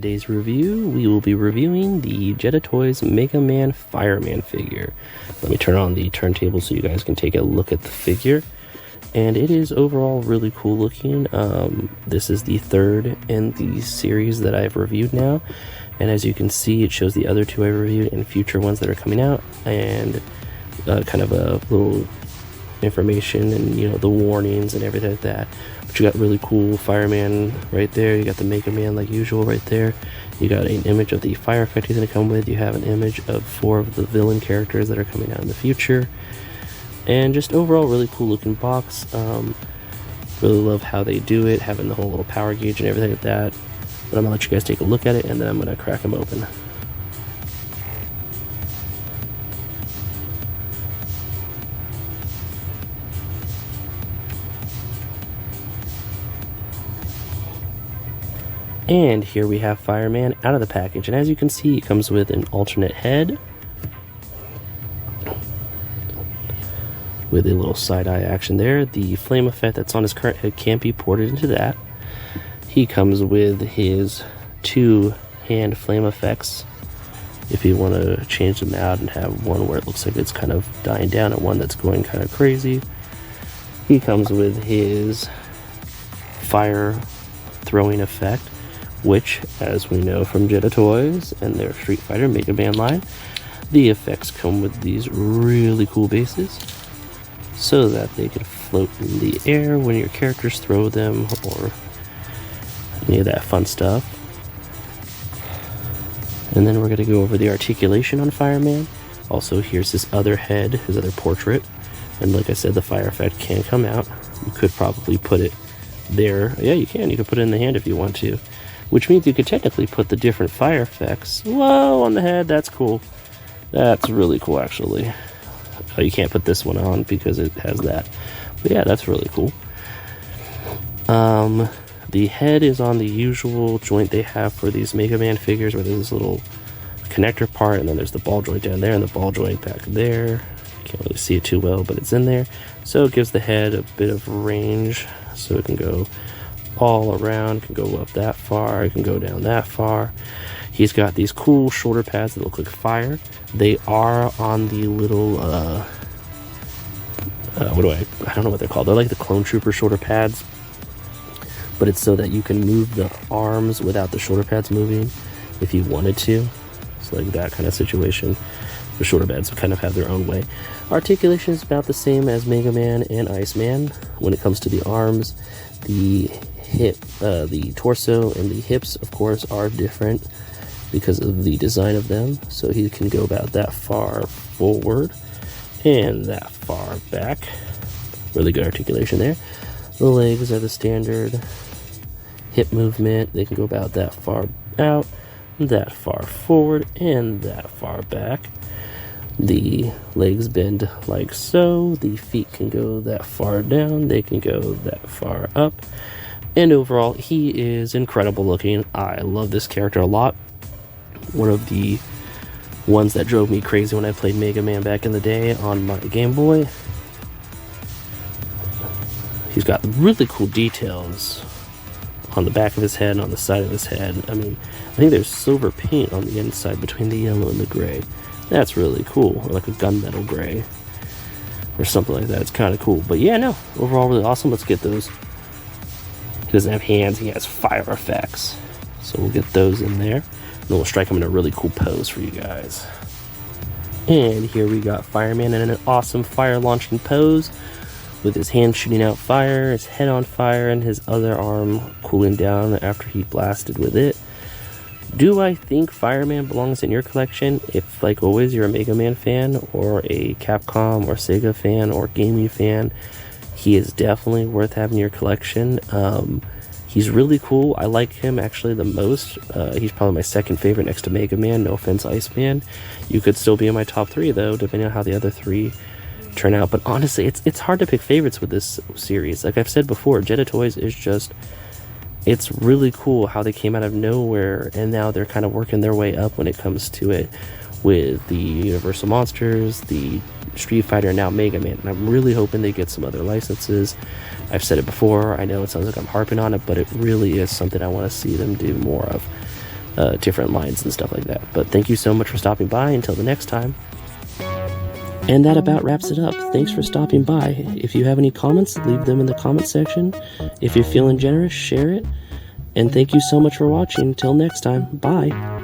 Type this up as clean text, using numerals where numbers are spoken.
today's review, we will be reviewing the Jada Toys Mega Man Fireman figure. Let me turn on the turntable so you guys can take a look at the figure. And it is overall really cool looking. This is the third in the series that I've reviewed now. And as you can see, it shows the other two I reviewed and future ones that are coming out. And kind of a little information and, you know, the warnings and everything like that. But you got really cool fireman right there. You got the Mega Man like usual right there. You got an image of the fire effect he's going to come with. You have an image of 4 of the villain characters that are coming out in the future. And just overall really cool looking box. Really love how they do it, having the whole little power gauge and everything like that. But I'm going to let you guys take a look at it, and then I'm going to crack them open. And here we have Fireman out of the package, and as you can see, it comes with an alternate head with a little side-eye action there. The flame effect that's on his current head can't be ported into that. He comes with his 2 hand flame effects if you want to change them out and have one where it looks like it's kind of dying down and one that's going kind of crazy. He comes with his fire throwing effect, which, as we know from Jada Toys and their Street Fighter Mega Man line, the effects come with these really cool bases so that they can float in the air when your characters throw them or any of that fun stuff. And then we're going to go over the articulation on Fireman. Also, here's his other head, his other portrait. And like I said, the fire effect can come out. You could probably put it there. Yeah, you can. You can put it in the hand if you want to. Which means you could technically put the different fire effects, whoa, on the head. That's cool. That's really cool, actually. Oh, you can't put this one on because it has that. But yeah, that's really cool. The head is on the usual joint they have for these Mega Man figures, where there's this little connector part, and then there's the ball joint down there and the ball joint back there. Can't really see it too well, but it's in there. So it gives the head a bit of range, so it can go all around. It can go up that far, it can go down that far. He's got these cool shoulder pads that look like fire. They are on the little I don't know what they're called. They're like the Clone Trooper shoulder pads, but it's so that you can move the arms without the shoulder pads moving if you wanted to. It's like that kind of situation. The shoulder pads kind of have their own way. Articulation is about the same as Mega Man and Iceman. When it comes to the arms, the hip, the torso and the hips, of course, are different because of the design of them. So he can go about that far forward and that far back. Really good articulation there. The legs are the standard hip movement. They can go about that far out, that far forward, and that far back. The legs bend like so. The feet can go that far down. They can go that far up. And overall, he is incredible looking. I love this character a lot. One of the ones that drove me crazy when I played Mega Man back in the day on my Game Boy. He's got really cool details on the back of his head and on the side of his head. I mean, I think there's silver paint on the inside between the yellow and the gray. That's really cool. Or like a gunmetal gray or something like that. It's kind of cool. But yeah, no, overall really awesome. Let's get those. He doesn't have hands. He has fire effects. So we'll get those in there. And we'll strike him in a really cool pose for you guys. And here we got Fireman in an awesome fire launching pose with his hand shooting out fire, his head on fire, and his other arm cooling down after he blasted with it. Do I think Fireman belongs in your collection? If, like always, you're a Mega Man fan or a Capcom or Sega fan or gaming fan, he is definitely worth having in your collection. He's really cool. I like him actually the most. He's probably my second favorite next to Mega Man. No offense, Iceman. You could still be in my top 3 though, depending on how the other 3 turn out. But honestly, it's hard to pick favorites with this series. Like I've said before, Jada Toys is just, it's really cool how they came out of nowhere and now they're kind of working their way up when it comes to it with the Universal Monsters, the Street Fighter, and now Mega Man. And I'm really hoping they get some other licenses. I've said it before. I know it sounds like I'm harping on it, but it really is something I want to see them do more of. different lines and stuff like that. But thank you so much for stopping by. Until the next time. And that about wraps it up. Thanks for stopping by. If you have any comments, leave them in the comment section. If you're feeling generous, share it. And thank you so much for watching. Till next time. Bye.